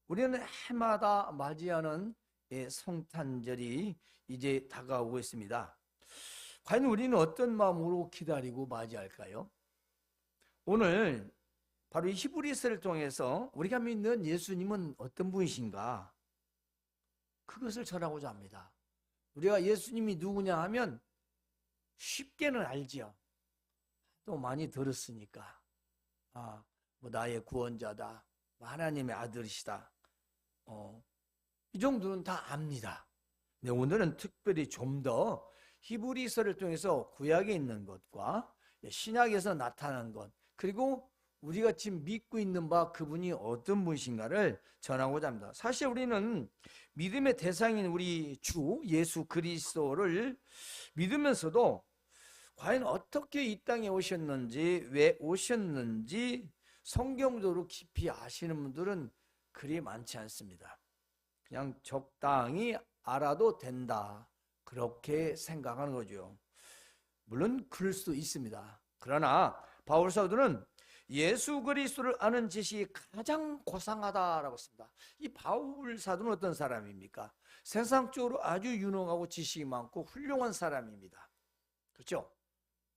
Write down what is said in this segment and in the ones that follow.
우리는 해마다 맞이하는 성탄절이 이제 다가오고 있습니다. 과연 우리는 어떤 마음으로 기다리고 맞이할까요? 오늘 바로 이 히브리서를 통해서 우리가 믿는 예수님은 어떤 분이신가? 그것을 전하고자 합니다. 우리가 예수님이 누구냐 하면 쉽게는 알지요. 또 많이 들었으니까. 나의 구원자다. 하나님의 아들이시다. 이 정도는 다 압니다. 근데 오늘은 특별히 좀 더 히브리서를 통해서 구약에 있는 것과 신약에서 나타난 것, 그리고 우리가 지금 믿고 있는 바 그분이 어떤 분이신가를 전하고자 합니다. 사실 우리는 믿음의 대상인 우리 주 예수 그리스도를 믿으면서도 과연 어떻게 이 땅에 오셨는지, 왜 오셨는지 성경적으로 깊이 아시는 분들은 그리 많지 않습니다. 그냥 적당히 알아도 된다, 그렇게 생각하는 거죠. 물론 그럴 수도 있습니다. 그러나 바울 사도는 예수 그리스도를 아는 지식이 가장 고상하다라고 했습니다. 이 바울 사도는 어떤 사람입니까? 세상적으로 아주 유능하고 지식이 많고 훌륭한 사람입니다. 그렇죠?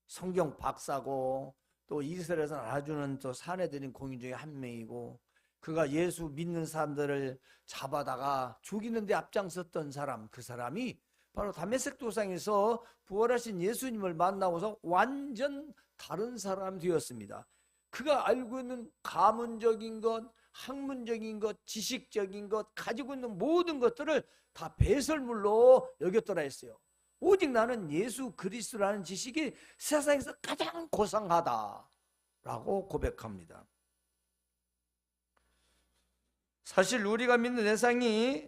성경 박사고, 또 이스라엘에서 알아주는 또 사내들인 공인 중에 한 명이고, 그가 예수 믿는 사람들을 잡아다가 죽이는 데 앞장섰던 사람, 그 사람이 바로 다메섹 도상에서 부활하신 예수님을 만나고서 완전 다른 사람이 되었습니다. 그가 알고 있는 가문적인 것, 학문적인 것, 지식적인 것, 가지고 있는 모든 것들을 다 배설물로 여겼더라 했어요. 오직 나는 예수 그리스도라는 지식이 세상에서 가장 고상하다라고 고백합니다. 사실 우리가 믿는 대상이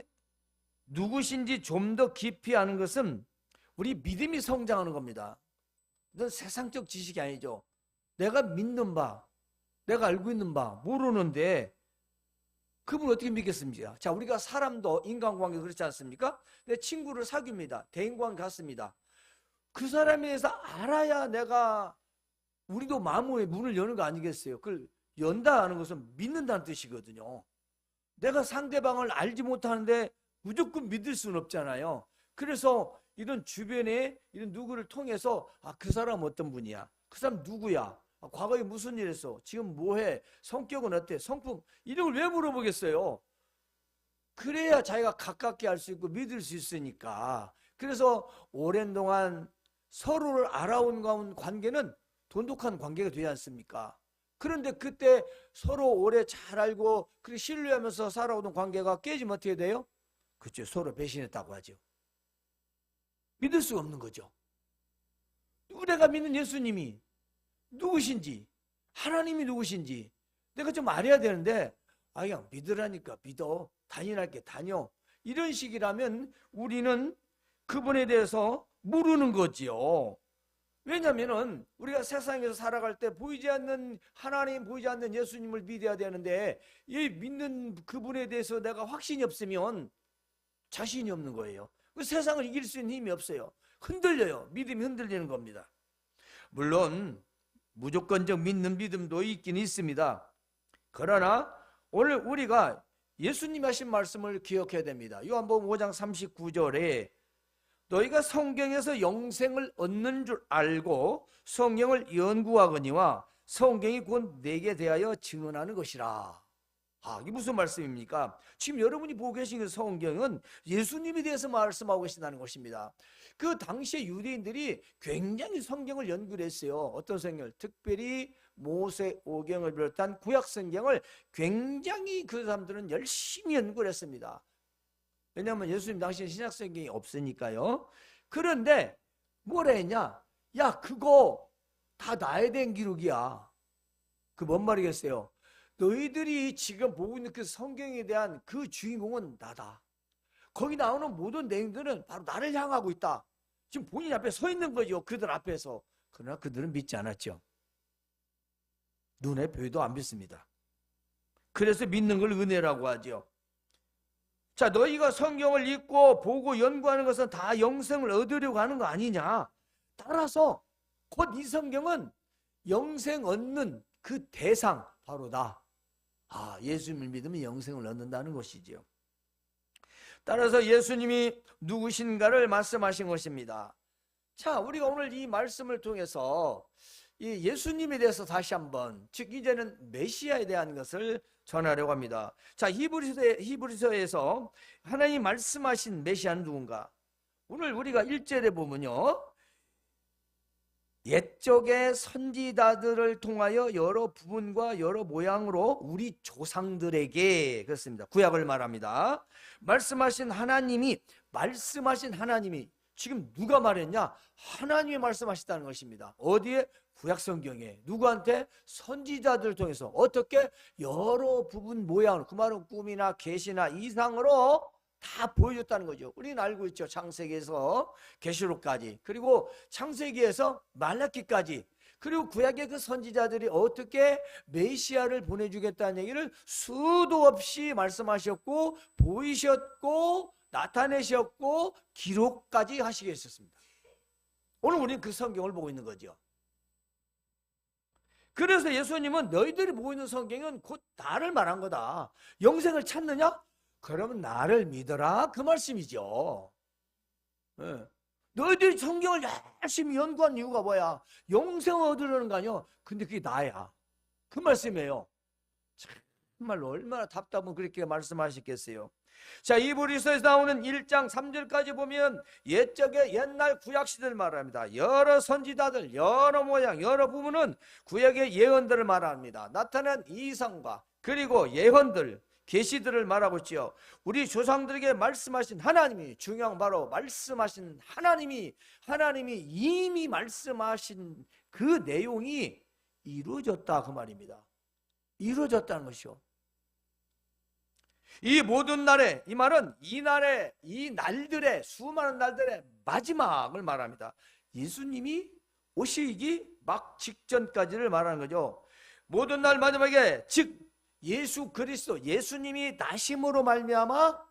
누구신지 좀 더 깊이 아는 것은 우리 믿음이 성장하는 겁니다. 이건 세상적 지식이 아니죠. 내가 믿는 바, 내가 알고 있는 바 모르는데 그분 어떻게 믿겠습니까? 자, 우리가 사람도 인간관계 그렇지 않습니까? 내 친구를 사귀입니다. 대인관계 갖습니다. 그 사람에 대해서 알아야 내가, 우리도 마음의 문을 여는 거 아니겠어요? 그걸 연다 하는 것은 믿는다는 뜻이거든요. 내가 상대방을 알지 못하는데 무조건 믿을 수는 없잖아요. 그래서 이런 주변에 이런 누구를 통해서 그 사람 어떤 분이야? 그 사람 누구야? 과거에 무슨 일 했어? 지금 뭐해? 성격은 어때? 성품? 이런 걸 왜 물어보겠어요? 그래야 자기가 가깝게 할 수 있고 믿을 수 있으니까. 그래서 오랜 동안 서로를 알아온 관계는 돈독한 관계가 되지 않습니까? 그런데 그때 서로 오래 잘 알고 그리고 신뢰하면서 살아오던 관계가 깨지면 어떻게 돼요? 그렇죠. 서로 배신했다고 하죠. 믿을 수가 없는 거죠. 내가 믿는 예수님이 누구신지, 하나님이 누구신지 내가 좀 알아야 되는데, 그냥 믿으라니까 믿어, 다니랄게 다녀, 이런 식이라면 우리는 그분에 대해서 모르는 거지요. 왜냐하면 우리가 세상에서 살아갈 때 보이지 않는 하나님, 보이지 않는 예수님을 믿어야 되는데, 이 믿는 그분에 대해서 내가 확신이 없으면 자신이 없는 거예요. 그 세상을 이길 수 있는 힘이 없어요. 흔들려요. 믿음이 흔들리는 겁니다. 물론 무조건적 믿는 믿음도 있긴 있습니다. 그러나 오늘 우리가 예수님 하신 말씀을 기억해야 됩니다. 요한복음 5장 39절에 너희가 성경에서 영생을 얻는 줄 알고 성경을 연구하거니와 성경이 곧 내게 대하여 증언하는 것이라. 이게 무슨 말씀입니까? 지금 여러분이 보고 계신 성경은 예수님에 대해서 말씀하고 계신다는 것입니다. 그 당시에 유대인들이 굉장히 성경을 연구를 했어요. 어떤 성경을? 특별히 모세오경을 비롯한 구약 성경을 굉장히 그 사람들은 열심히 연구를 했습니다. 왜냐하면 예수님 당시에 신약 성경이 없으니까요. 그런데 뭐라 했냐? 야, 그거 다 나에 대한 기록이야. 그 뭔 말이겠어요? 너희들이 지금 보고 있는 그 성경에 대한 그 주인공은 나다. 거기 나오는 모든 내용들은 바로 나를 향하고 있다. 지금 본인 앞에 서 있는 거죠. 그들 앞에서. 그러나 그들은 믿지 않았죠. 눈에 뵈도 안 믿습니다. 그래서 믿는 걸 은혜라고 하죠. 자, 너희가 성경을 읽고 보고 연구하는 것은 다 영생을 얻으려고 하는 거 아니냐. 따라서 곧 이 성경은 영생 얻는 그 대상, 바로 나, 예수님을 믿으면 영생을 얻는다는 것이지요. 따라서 예수님이 누구신가를 말씀하신 것입니다. 자, 우리가 오늘 이 말씀을 통해서 이 예수님에 대해서 다시 한번, 즉 이제는 메시아에 대한 것을 전하려고 합니다. 자, 히브리서에서 하나님 말씀하신 메시아는 누군가? 오늘 우리가 1절에 보면요, 옛적의 선지자들을 통하여 여러 부분과 여러 모양으로 우리 조상들에게, 그렇습니다, 구약을 말합니다. 말씀하신 하나님이 지금 누가 말했냐? 하나님이 말씀하셨다는 것입니다. 어디에? 구약성경에. 누구한테? 선지자들을 통해서. 어떻게? 여러 부분 모양으로, 그 말은 꿈이나 계시나 이상으로 다 보여줬다는 거죠. 우리는 알고 있죠. 창세기에서 계시록까지, 그리고 창세기에서 말라기까지, 그리고 구약의 그 선지자들이 어떻게 메시아를 보내주겠다는 얘기를 수도 없이 말씀하셨고, 보이셨고, 나타내셨고, 기록까지 하시게 했었습니다. 오늘 우리는 그 성경을 보고 있는 거죠. 그래서 예수님은 너희들이 보고 있는 성경은 곧 나를 말한 거다. 영생을 찾느냐? 그러면 나를 믿어라, 그 말씀이죠. 너희들이 성경을 열심히 연구한 이유가 뭐야? 영생을 얻으려는 거 아니야? 근데 그게 나야, 그 말씀이에요. 정말로 얼마나 답답한 그렇게 말씀하셨겠어요. 자, 히브리서에서 나오는 1장 3절까지 보면 옛적의 옛날 구약시대를 말합니다. 여러 선지자들, 여러 모양, 여러 부분은 구약의 예언들을 말합니다. 나타난 이상과 그리고 예언들, 계시들을 말하고 있지요. 우리 조상들에게 말씀하신 하나님이, 중요한 바로 말씀하신 하나님이 이미 말씀하신 그 내용이 이루어졌다, 그 말입니다. 이루어졌다는 것이요. 이 모든 날에, 이 말은 이 날들의, 수많은 날들의 마지막을 말합니다. 예수님이 오시기 막 직전까지를 말하는 거죠. 모든 날 마지막에, 즉 예수 그리스도, 예수님이 나심으로 말미암아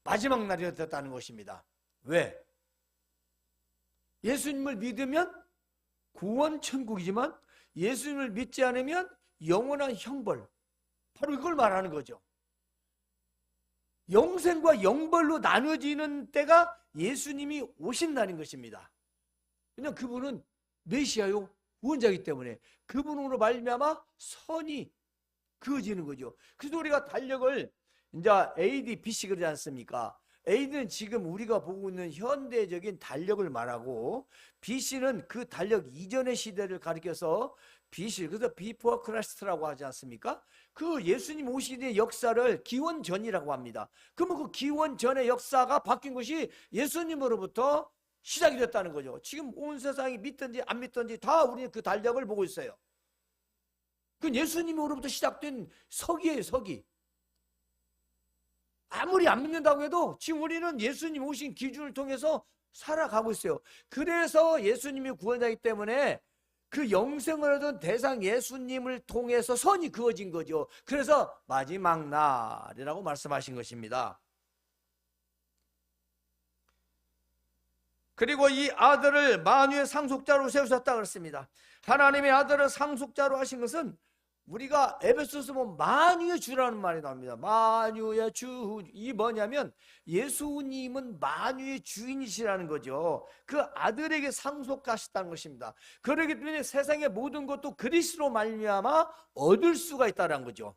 마지막 날이 되었다는 것입니다. 왜? 예수님을 믿으면 구원 천국이지만 예수님을 믿지 않으면 영원한 형벌, 바로 이걸 말하는 거죠. 영생과 영벌로 나눠지는 때가 예수님이 오신 날인 것입니다. 그냥 그분은 메시아요, 구원자이기 때문에 그분으로 말미암아 선이 그어지는 거죠. 그래서 우리가 달력을 이제 AD, BC 그러지 않습니까? AD는 지금 우리가 보고 있는 현대적인 달력을 말하고, BC는 그 달력 이전의 시대를 가리켜서 BC, 그래서 Before Christ라고 하지 않습니까? 그 예수님 오시는 역사를 기원 전이라고 합니다. 그러면 그 기원 전의 역사가 바뀐 것이 예수님으로부터 시작이 됐다는 거죠. 지금 온 세상이 믿든지 안 믿든지 다 우리는 그 달력을 보고 있어요. 그 예수님으로부터 시작된 서기예요, 서기. 아무리 안 믿는다고 해도 지금 우리는 예수님 오신 기준을 통해서 살아가고 있어요. 그래서 예수님이 구원자이기 때문에 그 영생을 얻은 대상 예수님을 통해서 선이 그어진 거죠. 그래서 마지막 날이라고 말씀하신 것입니다. 그리고 이 아들을 만유의 상속자로 세우셨다 그랬습니다. 하나님의 아들을 상속자로 하신 것은, 우리가 에베소서 보면 만유의 주라는 말이 나옵니다. 만유의 주, 이 뭐냐면 예수님은 만유의 주인이시라는 거죠. 그 아들에게 상속하셨다는 것입니다. 그렇기 때문에 세상의 모든 것도 그리스도로 말미암아 얻을 수가 있다는 거죠.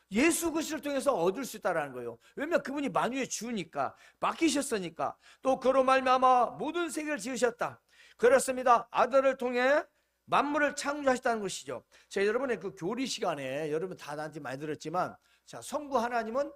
예수 그리스도를 통해서 얻을 수 있다는 거예요. 왜냐하면 그분이 만유의 주니까, 맡기셨으니까. 또 그로 말미암아 모든 세계를 지으셨다. 그렇습니다. 아들을 통해 만물을 창조하셨다는 것이죠. 자, 여러분의 그 교리 시간에 여러분 다 나한테 많이 들었지만, 자, 성부 하나님은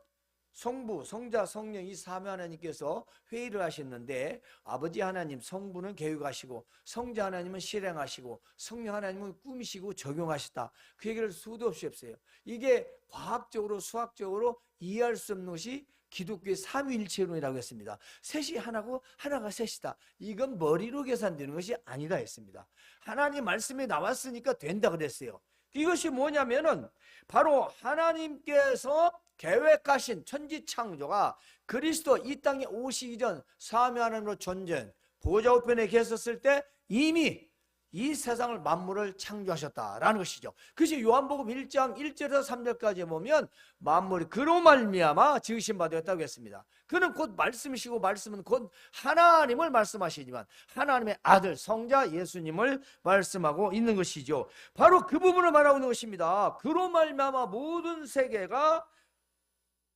성부, 성자, 성령 이 삼위 하나님께서 회의를 하셨는데, 아버지 하나님, 성부는 계획하시고, 성자 하나님은 실행하시고, 성령 하나님은 꾸미시고 적용하셨다. 그 얘기를 수도 없이 했어요. 이게 과학적으로, 수학적으로 이해할 수 없는 것이 기독교의 삼위일체론이라고 했습니다. 셋이 하나고 하나가 셋이다. 이건 머리로 계산되는 것이 아니다 했습니다. 하나님 말씀이 나왔으니까 된다 그랬어요. 이것이 뭐냐면은 바로 하나님께서 계획하신 천지창조가 그리스도 이 땅에 오시기 전 삼위 하나님으로 존재, 보좌 우편에 계셨을 때 이미 이 세상을 만물을 창조하셨다라는 것이죠. 그것이 요한복음 1장 1절에서 3절까지 보면 만물이 그로 말미암아 지으신 바 되었다고 했습니다. 그는 곧 말씀이시고 말씀은 곧 하나님을 말씀하시지만 하나님의 아들 성자 예수님을 말씀하고 있는 것이죠. 바로 그 부분을 말하고 있는 것입니다. 그로 말미암아 모든 세계가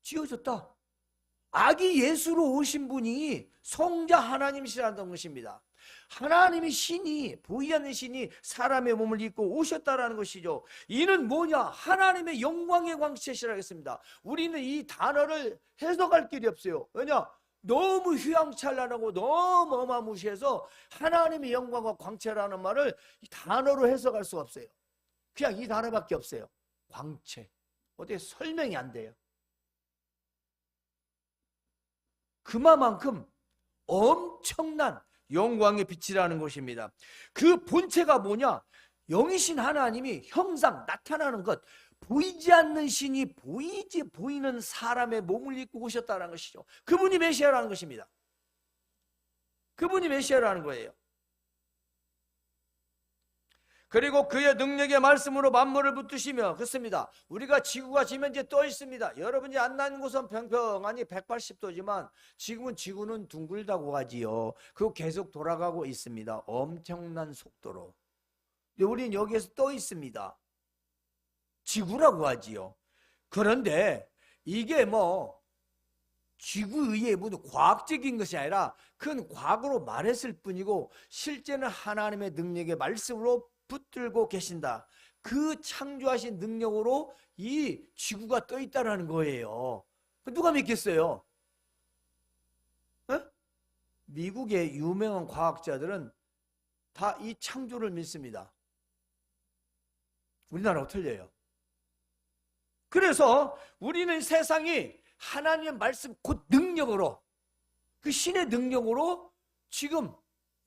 지어졌다. 아기 예수로 오신 분이 성자 하나님이시라는 것입니다. 하나님이 신이, 보이지 않는 신이 사람의 몸을 입고 오셨다라는 것이죠. 이는 뭐냐? 하나님의 영광의 광채시라고 했습니다. 우리는 이 단어를 해석할 길이 없어요. 왜냐? 너무 휘황찬란하고 너무 어마무시해서 하나님의 영광과 광채라는 말을 단어로 해석할 수가 없어요. 그냥 이 단어밖에 없어요. 광채. 어떻게 설명이 안 돼요. 그만큼 엄청난 영광의 빛이라는 것입니다. 그 본체가 뭐냐? 영이신 하나님이 형상 나타나는 것, 보이지 않는 신이 보이는 사람의 몸을 입고 오셨다는 것이죠. 그분이 메시아라는 것입니다. 그분이 메시아라는 거예요. 그리고 그의 능력의 말씀으로 만물을 붙드시며, 그렇습니다. 우리가 지구가 지면 이제 떠 있습니다. 여러분이 안 난 곳은 평평하니 180도지만 지구는 둥글다고 하지요. 그거 계속 돌아가고 있습니다. 엄청난 속도로. 근데 우리는 여기에서 떠 있습니다. 지구라고 하지요. 그런데 이게 지구의 모두 과학적인 것이 아니라 그건 과거로 말했을 뿐이고 실제는 하나님의 능력의 말씀으로 붙들고 계신다. 그 창조하신 능력으로 이 지구가 떠 있다는 거예요. 누가 믿겠어요? 미국의 유명한 과학자들은 다 이 창조를 믿습니다. 우리나라하고 틀려요. 그래서 우리는 세상이 하나님의 말씀 곧 능력으로, 그 신의 능력으로 지금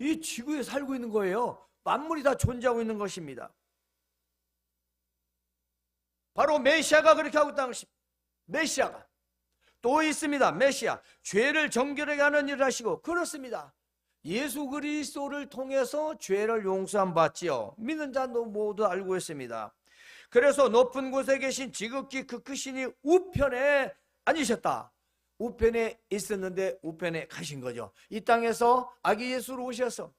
이 지구에 살고 있는 거예요. 만물이 다 존재하고 있는 것입니다. 바로 메시아가 그렇게 하고 있다는 것입니다. 메시아가 또 있습니다. 메시아, 죄를 정결하게 하는 일을 하시고, 그렇습니다. 예수 그리스도를 통해서 죄를 용서함 받지요. 믿는 자도 모두 알고 있습니다. 그래서 높은 곳에 계신 지극히 그 크신이 우편에 앉으셨다. 우편에 있었는데 우편에 가신 거죠. 이 땅에서 아기 예수로 오셔서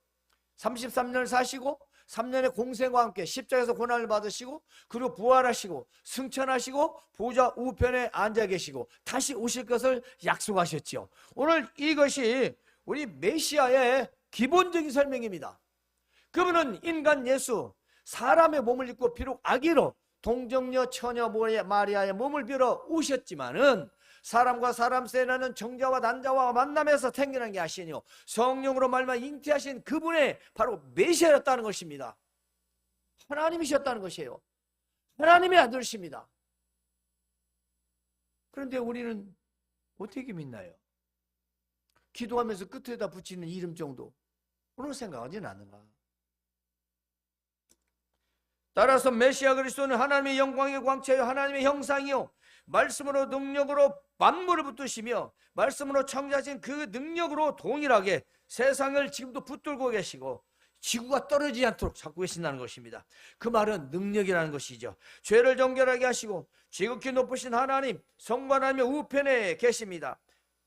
33년을 사시고 3년의 공생과 함께 십자가에서 고난을 받으시고 그리고 부활하시고 승천하시고 보좌 우편에 앉아 계시고 다시 오실 것을 약속하셨죠. 오늘 이것이 우리 메시아의 기본적인 설명입니다. 그분은 인간 예수, 사람의 몸을 입고 비록 아기로 동정녀 처녀 마리아의 몸을 빌어 오셨지만은 사람과 사람 사이에 나는 정자와 난자와 만남에서 생겨난 게 아시니요 성령으로 말미암아 잉태하신 그분의 바로 메시아였다는 것입니다. 하나님이셨다는 것이에요. 하나님의 아들이십니다. 그런데 우리는 어떻게 믿나요? 기도하면서 끝에다 붙이는 이름 정도 그런 생각하지는 않는가? 따라서 메시아 그리스도는 하나님의 영광의 광채요 하나님의 형상이요 말씀으로 능력으로 만물을 붙드시며 말씀으로 창조하신 그 능력으로 동일하게 세상을 지금도 붙들고 계시고 지구가 떨어지지 않도록 잡고 계신다는 것입니다. 그 말은 능력이라는 것이죠. 죄를 정결하게 하시고 지극히 높으신 하나님 성부 하나님의 우편에 계십니다.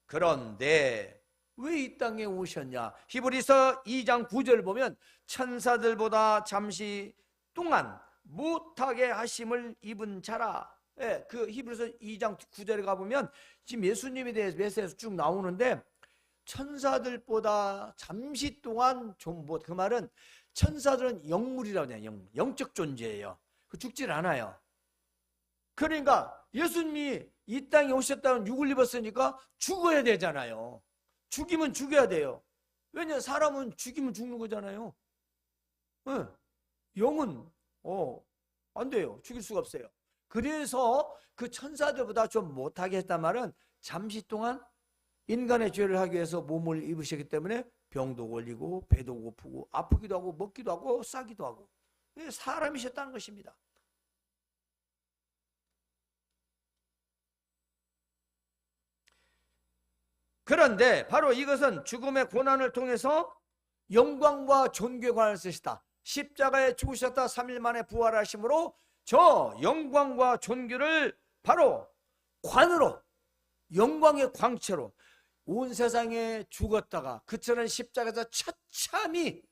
그런데 왜 이 땅에 오셨냐? 히브리서 2장 9절을 보면 천사들보다 잠시 동안 못하게 하심을 입은 자라. 예, 그 히브리서 2장 9절에 가보면 지금 예수님에 대해서 메시아에서 쭉 나오는데 천사들보다 잠시 동안 좀 그 말은 천사들은 영물이라고 해요. 영적 존재예요. 죽질 않아요. 그러니까 예수님이 이 땅에 오셨다는 육을 입었으니까 죽어야 되잖아요. 죽이면 죽여야 돼요. 왜냐 사람은 죽이면 죽는 거잖아요. 네. 영은 안 돼요. 죽일 수가 없어요. 그래서 그 천사들보다 좀 못하게 했단 말은 잠시 동안 인간의 죄를 하기 위해서 몸을 입으셨기 때문에 병도 걸리고 배도 고프고 아프기도 하고 먹기도 하고 싸기도 하고 사람이셨다는 것입니다. 그런데 바로 이것은 죽음의 고난을 통해서 영광과 존귀의 관을 쓰시다. 십자가에 죽으셨다 3일 만에 부활하심으로 저 영광과 존귀를 바로 관으로, 영광의 광채로 온 세상에 죽었다가 그처럼 십자가에서 처참히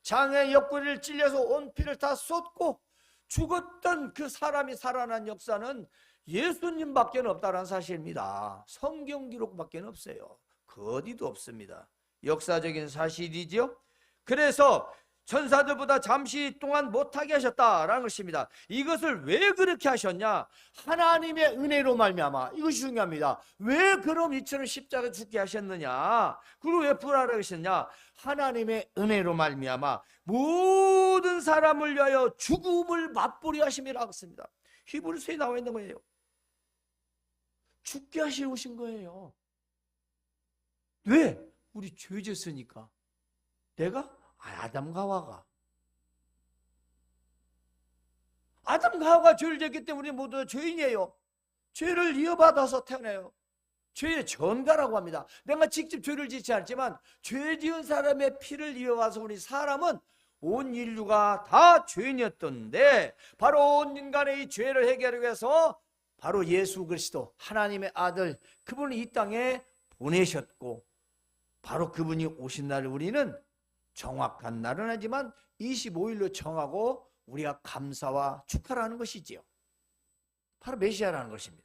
장의 옆구리를 찔려서 온 피를 다 쏟고 죽었던 그 사람이 살아난 역사는 예수님밖에 없다는 사실입니다. 성경 기록밖에 없어요. 그 어디도 없습니다. 역사적인 사실이죠. 그래서 천사들보다 잠시 동안 못하게 하셨다라는 것입니다. 이것을 왜 그렇게 하셨냐? 하나님의 은혜로 말미암아. 이것이 중요합니다. 왜 그럼 이처럼 십자가에 죽게 하셨느냐? 그리고 왜 부활하셨냐? 하나님의 은혜로 말미암아 모든 사람을 위하여 죽음을 맛보게 하심이라고 했습니다. 히브리서에 나와 있는 거예요. 죽게 하시러 오신 거예요. 왜? 우리 죄 졌으니까. 내가? 아담과 하와가. 아담과 하와가 죄를 졌기 때문에 우리 모두 죄인이에요. 죄를 이어받아서 태어나요. 죄의 전가라고 합니다. 내가 직접 죄를 짓지 않지만 죄 지은 사람의 피를 이어와서 우리 사람은 온 인류가 다 죄인이었던데 바로 온 인간의 이 죄를 해결하기 위해서 바로 예수 그리스도 하나님의 아들 그분을 이 땅에 보내셨고 바로 그분이 오신 날을 우리는 정확한 날은 하지만 25일로 정하고 우리가 감사와 축하를 하는 것이지요. 바로 메시아라는 것입니다.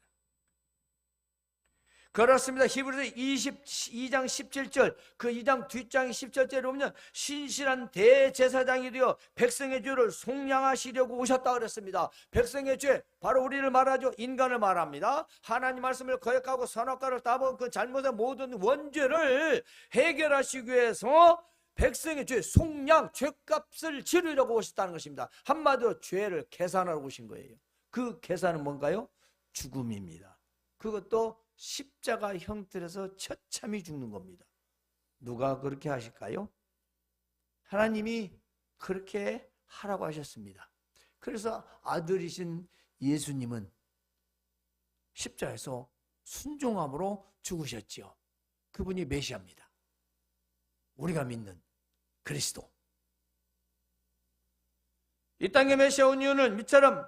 그렇습니다. 히브리서 22장 17절 그 2장 뒷장 10절째로 보면 신실한 대제사장이 되어 백성의 죄를 속량하시려고 오셨다 그랬습니다. 백성의 죄 바로 우리를 말하죠. 인간을 말합니다. 하나님 말씀을 거역하고 선악과를 따먹은 그 잘못의 모든 원죄를 해결하시기 위해서 백성의 죄 속량 죄값을 치르려고 오셨다는 것입니다. 한마디로 죄를 계산하러 오신 거예요. 그 계산은 뭔가요? 죽음입니다. 그것도 십자가 형틀에서 처참히 죽는 겁니다. 누가 그렇게 하실까요? 하나님이 그렇게 하라고 하셨습니다. 그래서 아들이신 예수님은 십자가에서 순종함으로 죽으셨지요. 그분이 메시아입니다. 우리가 믿는 그리스도. 이 땅에 메시아 온 이유는 이처럼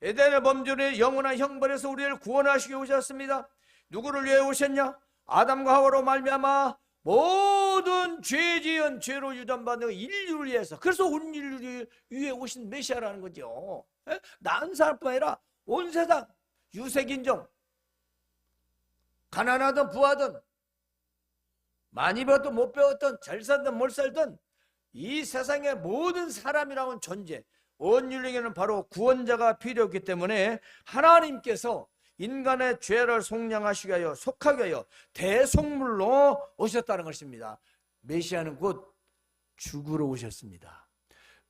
에덴의 범죄의 영원한 형벌에서 우리를 구원하시기 오셨습니다. 누구를 위해 오셨냐? 아담과 하와로 말미암아 모든 죄 지은 죄로 유전받는 인류를 위해서. 그래서 온 인류를 위해 오신 메시아라는 거죠. 나은 사람뿐 아니라 온 세상 유색인종 가난하든 부하든 많이 배웠든 못 배웠든 잘 살든 못 살든 이 세상의 모든 사람이라는 존재 온 인류에게는 바로 구원자가 필요했기 때문에 하나님께서 인간의 죄를 속량하시기 위하여 속하기 위하여 대속물로 오셨다는 것입니다. 메시아는 곧 죽으러 오셨습니다.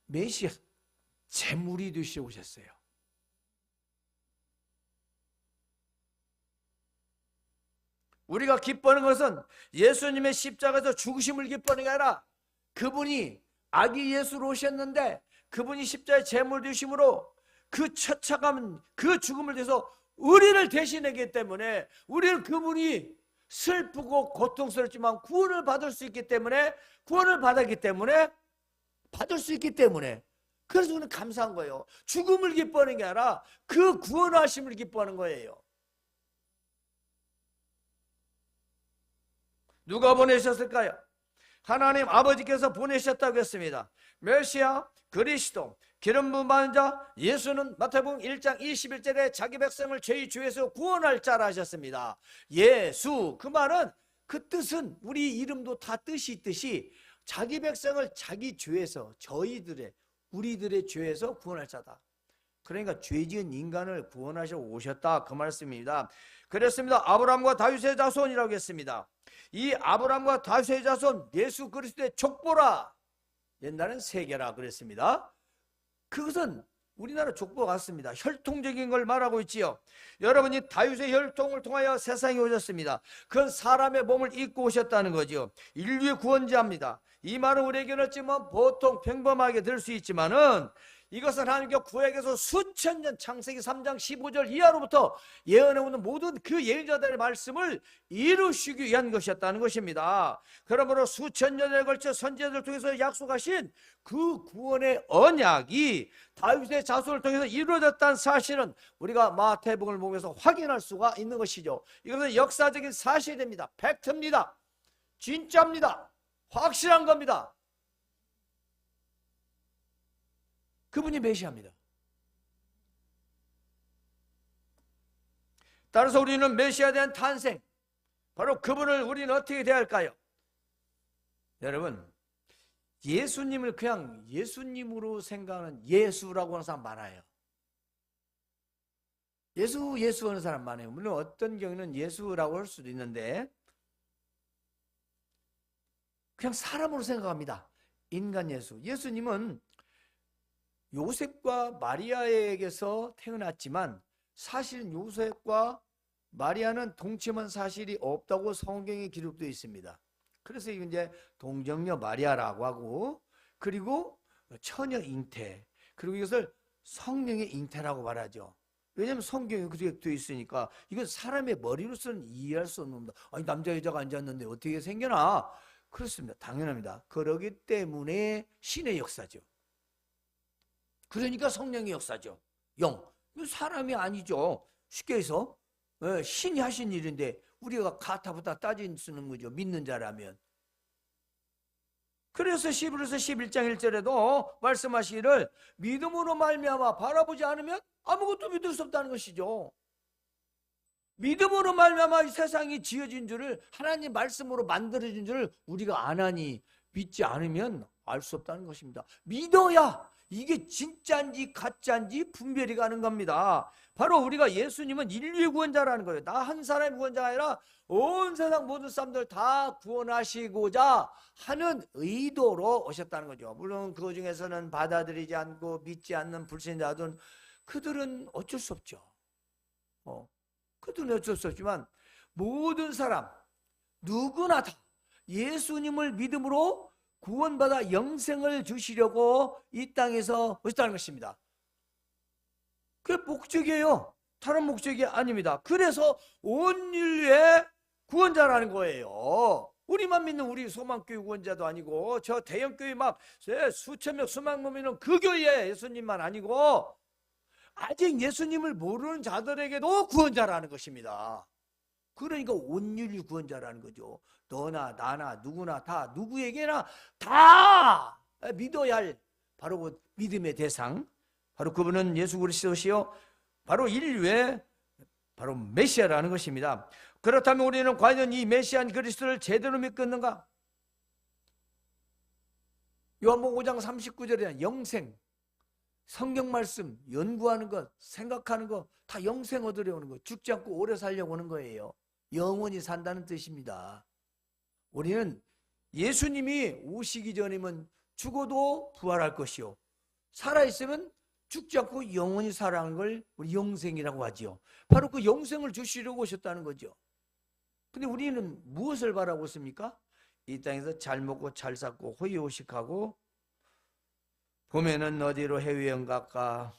메시아 제물이 되시러 오셨어요. 우리가 기뻐하는 것은 예수님의 십자가에서 죽으심을 기뻐하는 게 아니라 그분이 아기 예수로 오셨는데 그분이 십자가의 제물 되심으로 그 처참한 그 죽음을 대해서 우리를 대신하기 때문에 우리는 그분이 슬프고 고통스럽지만 구원을 받을 수 있기 때문에 구원을 받았기 때문에 받을 수 있기 때문에 그래서 우리는 감사한 거예요. 죽음을 기뻐하는 게 아니라 그 구원하심을 기뻐하는 거예요. 누가 보내셨을까요? 하나님 아버지께서 보내셨다고 했습니다. 메시아 그리스도 기름 부음 받은 자 예수는 마태복음 1장 21절에 자기 백성을 죄의 죄에서 구원할 자라 하셨습니다. 예수 그 말은 그 뜻은 우리 이름도 다 뜻이 있듯이 자기 백성을 자기 죄에서 저희들의 우리들의 죄에서 구원할 자다. 그러니까 죄지은 인간을 구원하시러 오셨다 그 말씀입니다. 그렇습니다. 아브라함과 다윗의 자손이라고 했습니다. 이 아브라함과 다윗의 자손 예수 그리스도의 족보라. 옛날엔 세계라 그랬습니다. 그것은 우리나라 족보 같습니다. 혈통적인 걸 말하고 있지요. 여러분이 다윗의 혈통을 통하여 세상에 오셨습니다. 그건 사람의 몸을 입고 오셨다는 거죠. 인류의 구원자입니다. 이 말은 우리에게는 어찌면 보통 평범하게 들을 수 있지만은 이것은 하나님께 구약에서 수천 년, 창세기 3장 15절 이하로부터 예언해오는 모든 그 예언자들의 말씀을 이루시기 위한 것이었다는 것입니다. 그러므로 수천 년에 걸쳐 선지자들을 통해서 약속하신 그 구원의 언약이 다윗의 자손을 통해서 이루어졌다는 사실은 우리가 마태복음을 보면서 확인할 수가 있는 것이죠. 이것은 역사적인 사실입니다. 팩트입니다. 진짜입니다. 확실한 겁니다. 그분이 메시아입니다. 따라서 우리는 메시아에 대한 탄생, 바로 그분을 우리는 어떻게 대할까요? 여러분, 예수님을 그냥 예수님으로 생각하는 예수라고 하는 사람 많아요. 예수 하는 사람 많아요. 물론 어떤 경우는 예수라고 할 수도 있는데 그냥 사람으로 생각합니다. 인간 예수. 예수님은 요셉과 마리아에게서 태어났지만 사실은 요셉과 마리아는 동침한 사실이 없다고 성경에 기록되어 있습니다. 그래서 이제 동정녀 마리아라고 하고, 그리고 처녀 잉태, 그리고 이것을 성령의 잉태라고 말하죠. 왜냐하면 성경에 그렇게 되어 있으니까. 이건 사람의 머리로서는 이해할 수 없는 겁니다. 아니, 남자 여자가 앉았는데 어떻게 생겨나? 그렇습니다. 당연합니다. 그러기 때문에 신의 역사죠. 그러니까 성령의 역사죠. 영. 이건 사람이 아니죠. 쉽게 해서 신이 하신 일인데 우리가 가타부타 따지는 거죠. 믿는 자라면. 그래서 히브리서 11장 1절에도 말씀하시기를 믿음으로 말미암아 바라보지 않으면 아무것도 믿을 수 없다는 것이죠. 믿음으로 말미암아 이 세상이 지어진 줄을, 하나님 말씀으로 만들어진 줄을 우리가 안 하니, 믿지 않으면 알 수 없다는 것입니다. 믿어야 이게 진짜인지 가짜인지 분별이 가는 겁니다. 바로 우리가 예수님은 인류의 구원자라는 거예요. 나 한 사람의 구원자가 아니라 온 세상 모든 사람들 다 구원하시고자 하는 의도로 오셨다는 거죠. 물론 그 중에서는 받아들이지 않고 믿지 않는 불신자들은 그들은 어쩔 수 없죠. 그들은 어쩔 수 없지만 모든 사람 누구나 다 예수님을 믿음으로 구원받아 영생을 주시려고 이 땅에서 오셨다는 것입니다. 그게 목적이에요. 다른 목적이 아닙니다. 그래서 온 인류의 구원자라는 거예요. 우리만 믿는 우리 소망교회 구원자도 아니고 저 대형교회 막 수천 명 수만 명 믿는 그 교회에 예수님만 아니고 아직 예수님을 모르는 자들에게도 구원자라는 것입니다. 그러니까 온 인류 구원자라는 거죠. 너나 나나 누구나 다 누구에게나 다 믿어야 할 바로 그 믿음의 대상, 바로 그분은 예수 그리스도시요 바로 인류의 바로 메시아라는 것입니다. 그렇다면 우리는 과연 이 메시아인 그리스도를 제대로 믿고 있는가? 요한복음 5장 39절에 영생, 성경 말씀 연구하는 것, 생각하는 것 다 영생 얻으려고 하는 거예요. 죽지 않고 오래 살려고 하는 거예요. 영원히 산다는 뜻입니다. 우리는 예수님이 오시기 전이면 죽어도 부활할 것이요, 살아있으면 죽지 않고 영원히 살아가는 걸 우리 영생이라고 하지요. 바로 그 영생을 주시려고 오셨다는 거죠. 근데 우리는 무엇을 바라고 있습니까? 이 땅에서 잘 먹고 잘 살고 호의호식하고, 봄에는 어디로 해외여행 갈까,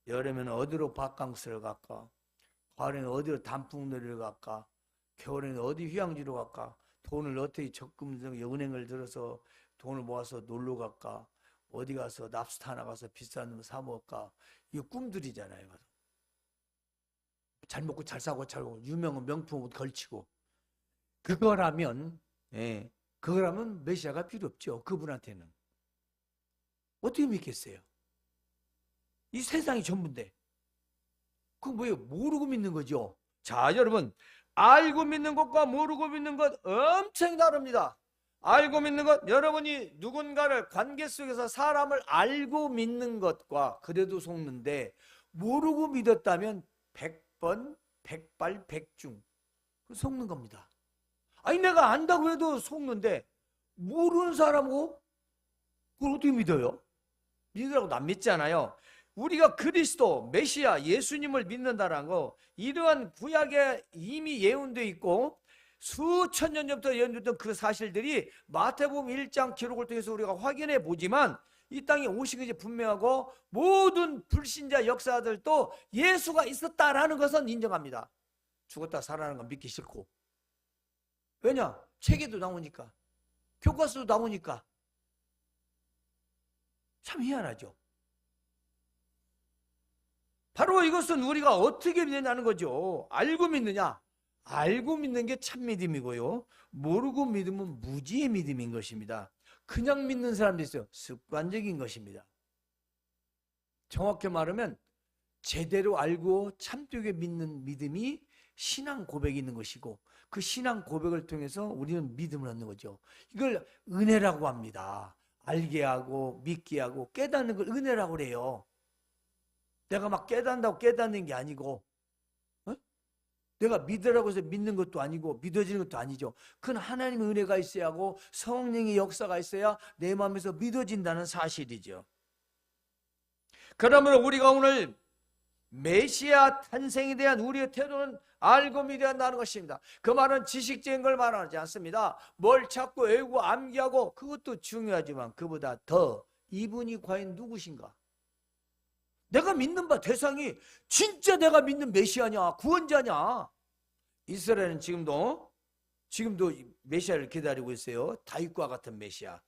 여름에는 어디로 바캉스를 갈까, 가을에는 어디로 단풍놀이를 갈까, 겨울에는 어디 휴양지로 갈까, 돈을 어떻게 적금 은행을 들어서 돈을 모아서 놀러 갈까, 어디 가서 랍스터 하나 가서 비싼 놈 사 먹을까. 이거 꿈들이잖아요. 잘 먹고 잘 사고 잘 먹고 유명한 명품 옷 걸치고. 그거라면 메시아가 필요 없죠. 그분한테는 어떻게 믿겠어요? 이 세상이 전부인데. 그거 뭐예요? 모르고 믿는 거죠. 자, 여러분, 알고 믿는 것과 모르고 믿는 것 엄청 다릅니다. 알고 믿는 것, 여러분이 누군가를 관계 속에서 사람을 알고 믿는 것과 그래도 속는데, 모르고 믿었다면 100번 100발 100중 속는 겁니다. 아니, 내가 안다고 해도 속는데 모르는 사람하고 그걸 어떻게 믿어요? 믿으라고도 안 믿잖아요. 우리가 그리스도, 메시아, 예수님을 믿는다는 거, 이러한 구약에 이미 예언되어 있고 수천 년 전부터 예언됐던 그 사실들이 마태복음 1장 기록을 통해서 우리가 확인해 보지만, 이 땅에 오신 것이 분명하고 모든 불신자 역사들도 예수가 있었다라는 것은 인정합니다. 죽었다 살아나는 건 믿기 싫고. 왜냐? 책에도 나오니까. 교과서도 나오니까. 참 희한하죠. 바로 이것은 우리가 어떻게 믿느냐는 거죠. 알고 믿느냐? 알고 믿는 게 참 믿음이고요. 모르고 믿으면 무지의 믿음인 것입니다. 그냥 믿는 사람도 있어요. 습관적인 것입니다. 정확히 말하면 제대로 알고 참되게 믿는 믿음이 신앙 고백이 있는 것이고, 그 신앙 고백을 통해서 우리는 믿음을 얻는 거죠. 이걸 은혜라고 합니다. 알게 하고 믿게 하고 깨닫는 걸 은혜라고 그래요. 내가 막 깨닫는다고 깨닫는 게 아니고, 내가 믿으라고 해서 믿는 것도 아니고 믿어지는 것도 아니죠. 그건 하나님의 은혜가 있어야 하고 성령의 역사가 있어야 내 마음에서 믿어진다는 사실이죠. 그러므로 우리가 오늘 메시아 탄생에 대한 우리의 태도는 알고 믿어야 한다는 것입니다. 그 말은 지식적인 걸 말하지 않습니다. 뭘 찾고 외우고 암기하고 그것도 중요하지만 그보다 더 이분이 과연 누구신가? 내가 믿는 바 대상이 진짜 내가 믿는 메시아냐, 구원자냐? 이스라엘은 지금도 메시아를 기다리고 있어요. 다윗과 같은 메시아.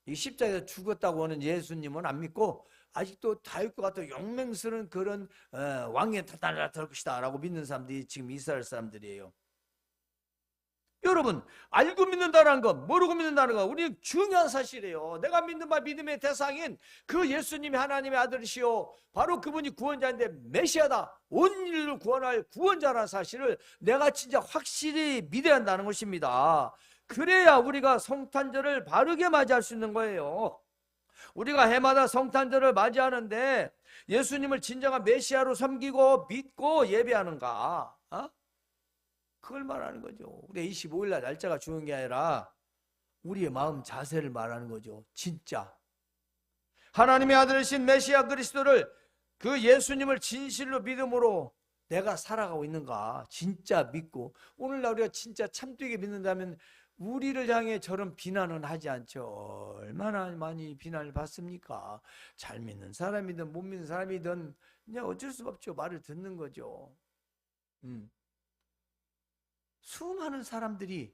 이 십자가에서 죽었다고 하는 예수님은 안 믿고 아직도 다윗과 같은 용맹스러운 그런 왕의 나라가 될 것이다 라고 믿는 사람들이 지금 이스라엘 사람들이에요. 여러분, 알고 믿는다는 것, 모르고 믿는다는 것, 우리 중요한 사실이에요. 내가 믿는 바 믿음의 대상인 그 예수님이 하나님의 아들이시오, 바로 그분이 구원자인데 메시아다, 온 인류를 구원할 구원자라는 사실을 내가 진짜 확실히 믿어야 한다는 것입니다. 그래야 우리가 성탄절을 바르게 맞이할 수 있는 거예요. 우리가 해마다 성탄절을 맞이하는데 예수님을 진정한 메시아로 섬기고 믿고 예배하는가? 그걸 말하는 거죠. 우리 25일 날 날짜가 중요한 게 아니라 우리의 마음 자세를 말하는 거죠. 진짜 하나님의 아들이신 메시아 그리스도를, 그 예수님을 진실로 믿음으로 내가 살아가고 있는가 진짜 믿고, 오늘날 우리가 진짜 참되게 믿는다면 우리를 향해 저런 비난은 하지 않죠. 얼마나 많이 비난을 받습니까? 잘 믿는 사람이든 못 믿는 사람이든 그냥 어쩔 수 없죠. 말을 듣는 거죠. 수많은 사람들이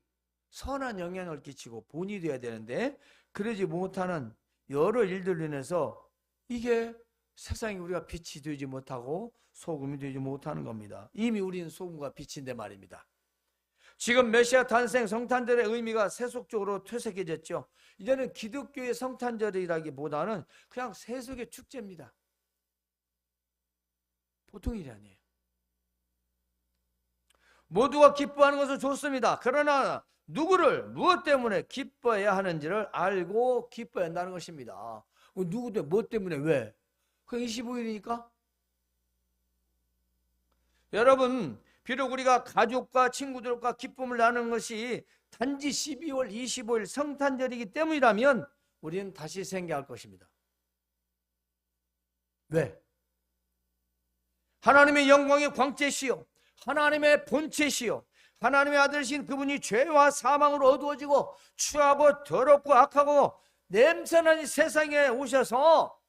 선한 영향을 끼치고 본이 되어야 되는데 그러지 못하는 여러 일들로 인해서 이게 세상에 우리가 빛이 되지 못하고 소금이 되지 못하는 겁니다. 이미 우리는 소금과 빛인데 말입니다. 지금 메시아 탄생 성탄절의 의미가 세속적으로 퇴색해졌죠. 이제는 기독교의 성탄절이라기보다는 그냥 세속의 축제입니다. 보통 일이 아니에요. 모두가 기뻐하는 것은 좋습니다. 그러나 누구를 무엇 때문에 기뻐해야 하는지를 알고 기뻐해야 한다는 것입니다. 누구 때문에, 뭐 때문에, 왜? 그냥 25일이니까? 여러분, 비록 우리가 가족과 친구들과 기쁨을 나누는 것이 단지 12월 25일 성탄절이기 때문이라면 우리는 다시 생각할 것입니다. 왜? 하나님의 영광의 광채시요, 하나님의 본체시요, 하나님의 아들이신 그분이 죄와 사망으로 어두워지고 추하고 더럽고 악하고 냄새나는 세상에 오셔서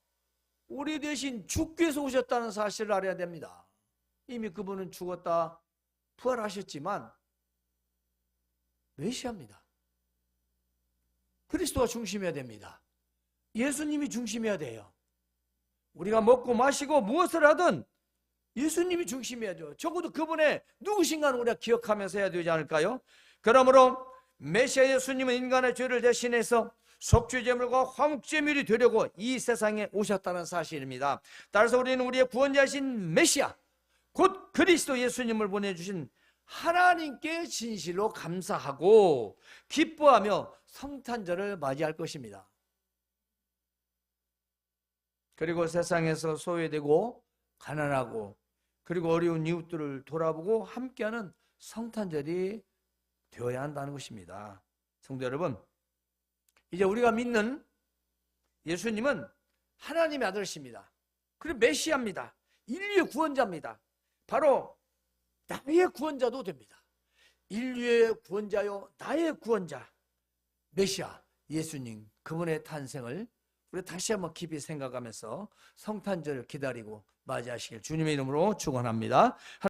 우리 대신 죽기 위해서 오셨다는 사실을 알아야 됩니다. 이미 그분은 죽었다 부활하셨지만 메시아입니다. 그리스도가 중심이어야 됩니다. 예수님이 중심이어야 돼요. 우리가 먹고 마시고 무엇을 하든 예수님이 중심이야죠. 적어도 그분의 누구신가는 우리가 기억하면서 해야 되지 않을까요? 그러므로 메시아 예수님은 인간의 죄를 대신해서 속죄제물과 화목제물이 되려고 이 세상에 오셨다는 사실입니다. 따라서 우리는 우리의 구원자이신 메시아, 곧 그리스도 예수님을 보내주신 하나님께 진실로 감사하고 기뻐하며 성탄절을 맞이할 것입니다. 그리고 세상에서 소외되고 가난하고 그리고 어려운 이웃들을 돌아보고 함께하는 성탄절이 되어야 한다는 것입니다. 성도 여러분, 이제 우리가 믿는 예수님은 하나님의 아들이십니다. 그리고 메시아입니다. 인류의 구원자입니다. 바로 나의 구원자도 됩니다. 인류의 구원자요, 나의 구원자 메시아 예수님, 그분의 탄생을 우리 다시 한번 깊이 생각하면서 성탄절 기다리고 맞이하시길 주님의 이름으로 축원합니다.